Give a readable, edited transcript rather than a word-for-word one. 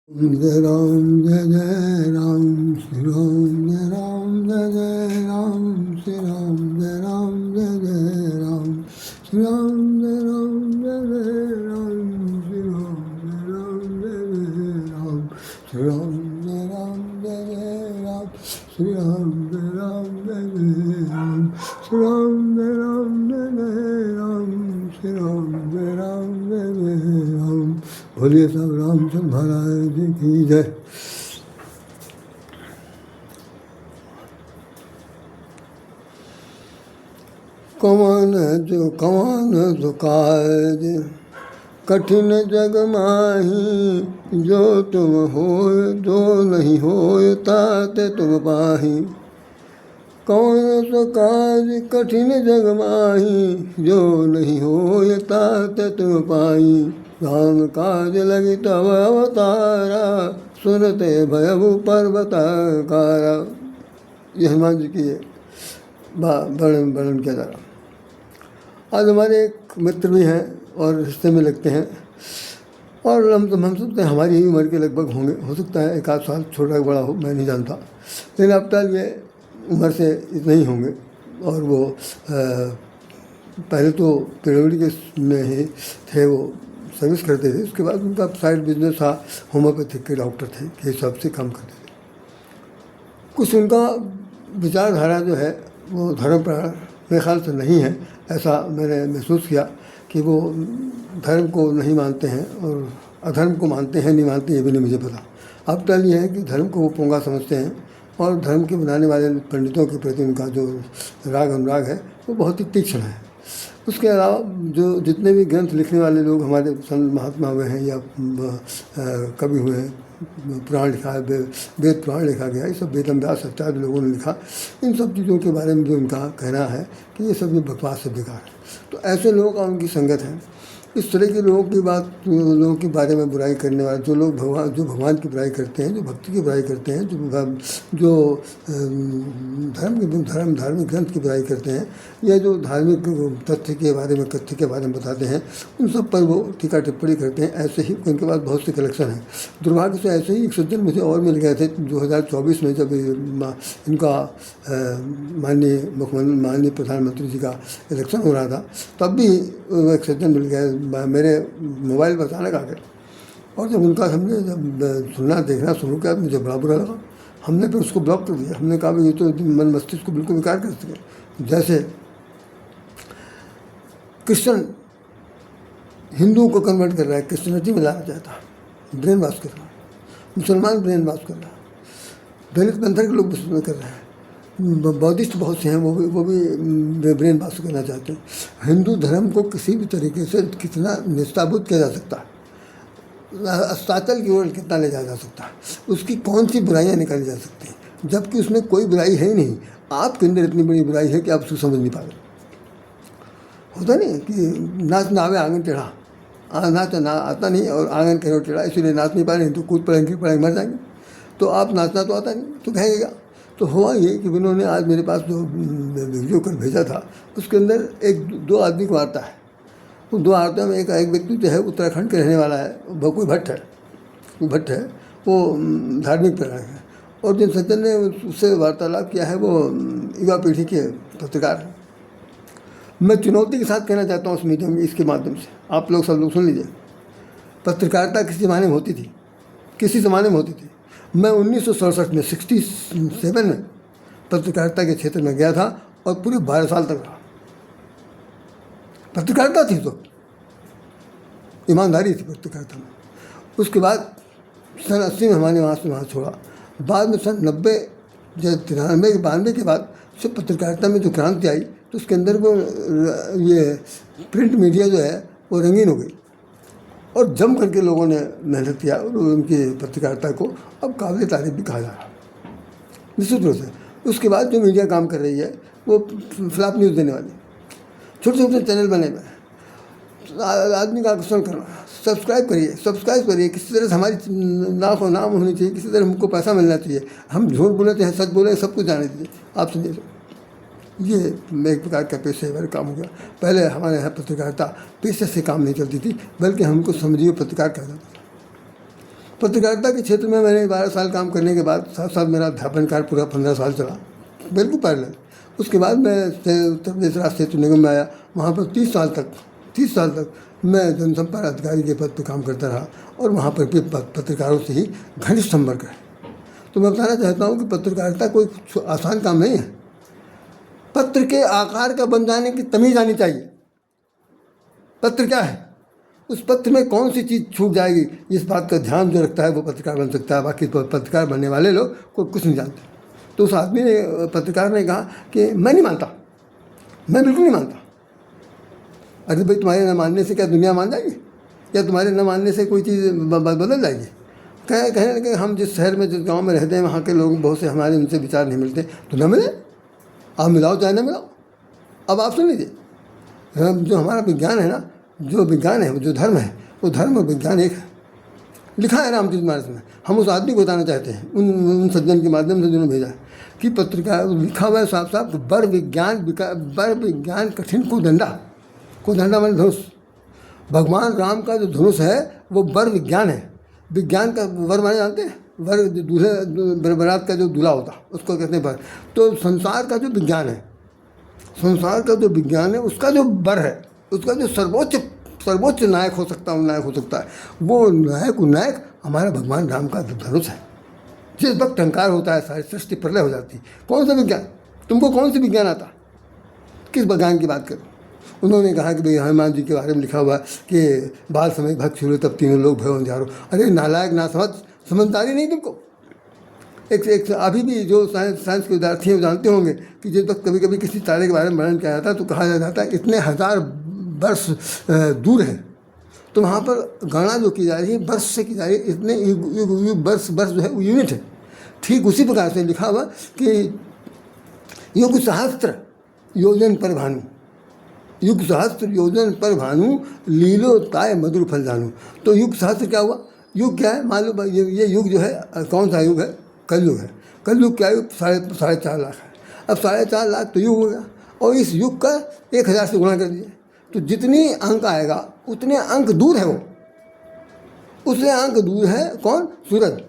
जय राम जय जय राम श्री राम जय राम जय जय राम श्री राम जय राम जय जय राम श्री राम जय राम जय जय राम श्री राम जय राम जय जय राम श्री राम जय राम जय जय राम श्री राम जय राम जय जय राम श्री राम जय राम जय जय राम। बोलिए सब रामचंद्र महाराज जी की जय। कवन जो काज कठिन जग माही, जो तुम होय जो नहीं होय ताते तुम पाही। कौन सो काज कठिन जग माही, जो नहीं होय ताते तुम पाई। राम काज लगी तब अवतारा, सुनते भयभु पर्वताकारा। ये हनुमान जी की वर्णन किया जा रहा। आज हमारे एक मित्र भी हैं और रिश्ते में लगते हैं, और हम सोचते हैं हमारी ही उम्र के लगभग होंगे, हो सकता है एक आध साल छोटा बड़ा हो, मैं नहीं जानता, लेकिन अब तक ये उम्र से इतने ही होंगे। और वो पहले तो पीडब्ल्यूडी के में ही थे, वो सर्विस करते थे। उसके बाद उनका साइड बिजनेस था, होम्योपैथिक के डॉक्टर थे, ये सब से काम करते थे। कुछ उनका विचारधारा जो है वो धर्म पर मेरे ख्याल से नहीं है, ऐसा मैंने महसूस किया कि वो धर्म को नहीं मानते हैं और अधर्म को मानते हैं, नहीं मानते ये भी नहीं मुझे पता। अब तक ये है कि धर्म को वो पोंगा समझते हैं, और धर्म के बनाने वाले पंडितों के प्रति उनका जो राग अनुराग है वो बहुत ही तीक्ष्ण है। उसके अलावा जो जितने भी ग्रंथ लिखने वाले लोग हमारे संत महात्मा हुए हैं या कवि हुए हैं, पुराण लिखा है, वेद पुराण लिखा गया, ये सब वेदम व्यास इत्यादि लोगों ने लिखा। इन सब चीज़ों के बारे में जो उनका कहना है कि ये सब ये बकवास से बेकार है, तो ऐसे लोगों का उनकी संगत है। इस तरह के लोगों की बात, लोगों के बारे में बुराई करने वाले जो लोग भगवान की बुराई करते हैं, जो भक्ति की बुराई करते हैं, जो धार्मिक ग्रंथ की बुराई करते हैं, या जो धार्मिक तथ्य के बारे में कथ्य के बारे में बताते हैं, उन सब पर वो टीका टिप्पणी करते हैं। ऐसे ही उनके पास बहुत से कलेक्शन हैं। दुर्भाग्य से ऐसे ही एक सज्जन मुझे और मिल गए थे 2024 में, जब इनका माननीय प्रधानमंत्री जी का इलेक्शन हो रहा था, तब भी एक सज्जन मिल गए मेरे मोबाइल पर अचानक आ गए। और जब उनका हमने जब सुनना देखना शुरू किया तो मुझे बड़ा बुरा लगा। हमने फिर उसको ब्लॉक कर दिया। हमने कहा ये तो मन मस्तिष्क को बिल्कुल विकार कर सके। जैसे क्रिश्चियन हिंदुओं को कन्वर्ट कर रहा है, क्रिश्चियनिटी में लाना चाहता है, ब्रेन वॉश कर रहा है, मुसलमान ब्रेन वॉश कर रहा है, दलित पंथर के लोग भी कर रहे हैं, बौद्धिस्ट बहुत से हैं वो भी ब्रेन वॉश करना चाहते हैं। हिंदू धर्म को किसी भी तरीके से कितना निष्ठाबुद्ध किया जा सकता है, अस्ताचल की ओर कितना ले जाया जा सकता है, उसकी कौन सी बुराइयां निकाली जा सकती हैं, जबकि उसमें कोई बुराई है ही नहीं। आपके अंदर इतनी बड़ी बुराई है कि आप उसको समझ नहीं पा रहे। होता नहीं कि नाच ना आवे आंगन टेढ़ा, नाच ना आता नहीं और आंगन कहीं टेढ़ा, इसीलिए नाच नहीं पा रहे, तो कूद पड़ेंगे मर जाएंगे। तो आप नाचना तो आता नहीं तो कहेगा। तो हुआ ये कि उन्होंने आज मेरे पास जो वीडियो कर भेजा था, उसके अंदर दो आदमी को वार्ता है। उन दो वार्ता में एक व्यक्ति जो है उत्तराखंड के रहने वाला है, कोई भट्ट है, वो धार्मिक प्रेरक है, और जिन सज्जन ने उससे वार्तालाप किया है वो युवा पीढ़ी के पत्रकार हैं। मैं चुनौती के साथ कहना चाहता हूँ उस मीडियम में, इसके माध्यम से आप लोग सब लोग सुन लीजिए। पत्रकारिता किसी ज़माने में होती थी, किसी ज़माने में होती थी। मैं 1967 में 67 में पत्रकारिता के क्षेत्र में गया था और पूरे 12 साल तक रहा। पत्रकारिता थी तो ईमानदारी थी पत्रकारिता में। उसके बाद सन 80 में हमारे वहाँ छोड़ा। बाद में सन 92 के बाद से पत्रकारिता में जो क्रांति आई, तो उसके अंदर वो ये प्रिंट मीडिया जो है वो रंगीन हो गई, और जम करके लोगों ने मेहनत किया और उनकी पत्रकारिता को अब काबिल तारीफ भी कहा जा रहा है निश्चित रूप से। उसके बाद जो मीडिया काम कर रही है वो फ्लॉप न्यूज़ देने वाली, छोटे छोटे चैनल बने हुए, आदमी का आकर्षण करना। सब्सक्राइब करिए, किसी तरह से हमारी नाम होनी चाहिए, किसी तरह हमको पैसा मिलना चाहिए। हम झूठ बोले चाहे सच बोले, सब कुछ जाने दीजिए। आप सुनिए, ये एक प्रकार का पेशेवर काम हो गया। पहले हमारे यहाँ पत्रकारिता पेशे से काम नहीं चलती थी, बल्कि हमको समझिए पत्रकार कहा जाता था। पत्रकारिता के क्षेत्र में मैंने 12 साल काम करने के बाद साथ साथ मेरा अध्यापन कार्य पूरा 15 साल चला, बिल्कुल पैरेलल। उसके बाद मैं उत्तर प्रदेश राज्य सेतु निगम में आया, वहाँ पर 30 साल तक मैं जनसंपर्क अधिकारी के पद पर काम करता रहा और वहाँ पर भी पत्रकारों से ही घनिष्ठ संपर्क है। तो मैं बताना चाहता हूँ कि पत्रकारिता कोई आसान काम नहीं है। पत्र के आकार का बन जाने की तमीज़ आनी चाहिए। पत्र क्या है, उस पत्र में कौन सी चीज़ छूट जाएगी, इस बात का ध्यान जो रखता है वो पत्रकार बन सकता है। बाकी पत्रकार बनने वाले लोग को कुछ नहीं जानते। तो उस आदमी ने, पत्रकार ने कहा कि मैं नहीं मानता, मैं बिल्कुल नहीं मानता। अरे भाई, तुम्हारे न मानने से क्या दुनिया मान जाएगी, या तुम्हारे न मानने से कोई चीज़ बदल जाएगी? कहने लगे हम जिस शहर में, जिस गांव में रहते हैं, वहाँ के लोग बहुत से हमारे उनसे विचार नहीं मिलते। तो न मिले, आप मिलाओ चाहे न मिलाओ। अब आप सुन लीजिए, जो हमारा विज्ञान है ना, जो विज्ञान है, जो धर्म है, वो धर्म और विज्ञान एक है। लिखा है रामचरितमानस में। हम उस आदमी को बताना चाहते हैं, उन सज्जन के माध्यम से जिन्होंने भेजा है, कि पत्रिका लिखा हुआ है साफ साफ, बर विज्ञान कठिन कोदंडा माने धनुष। भगवान राम का जो धनुष है वो बर विज्ञान है। विज्ञान का वर माने जानते हैं, वर दूल्हे बरात का जो दूल्हा होता उसको कहते हैं वर। तो संसार का जो विज्ञान है, संसार का जो विज्ञान है, उसका जो बर है, उसका जो सर्वोच्च नायक हो सकता है, वो नायक हमारा भगवान राम का धनुष है। जिस वक्त टंकार होता है सारी सृष्टि प्रलय हो जाती है। कौन सा विज्ञान, तुमको कौन सा विज्ञान आता, किस विज्ञान की बात करो? उन्होंने कहा कि भाई हनुमान जी के बारे में लिखा हुआ कि बाल समय भक्त छुड़े तब तीनों लोग भय अंधियारो। अरे नालायक, ना समझदारी नहीं तुमको। एक अभी भी जो साइंस के विद्यार्थी हैं जानते होंगे कि जिस वक्त कभी कभी किसी तारे के बारे में वर्णन किया जाता है तो कहा जाता है इतने हज़ार वर्ष दूर है। तो वहाँ पर गणना जो की जा रही है वर्ष से की जा रही है, इतने वर्ष जो है वो यूनिट है। ठीक उसी प्रकार से लिखा हुआ कि युग सहस्त्र योजन पर भानु, युग सहस्त्र योजन पर भानु, लीलो ताय मधुर फल जानू। तो युग सहस्त्र क्या हुआ, युग क्या है मालूम? ये युग जो है कौन सा युग है? कलयुग है। कलयुग क्या युग? 4.5 लाख है। अब 4.5 लाख तो युग हो गया, और इस युग का 1000 से गुणा कर दीजिए तो जितनी अंक आएगा उतने अंक दूर है वो, उससे अंक दूर है कौन? सूरज।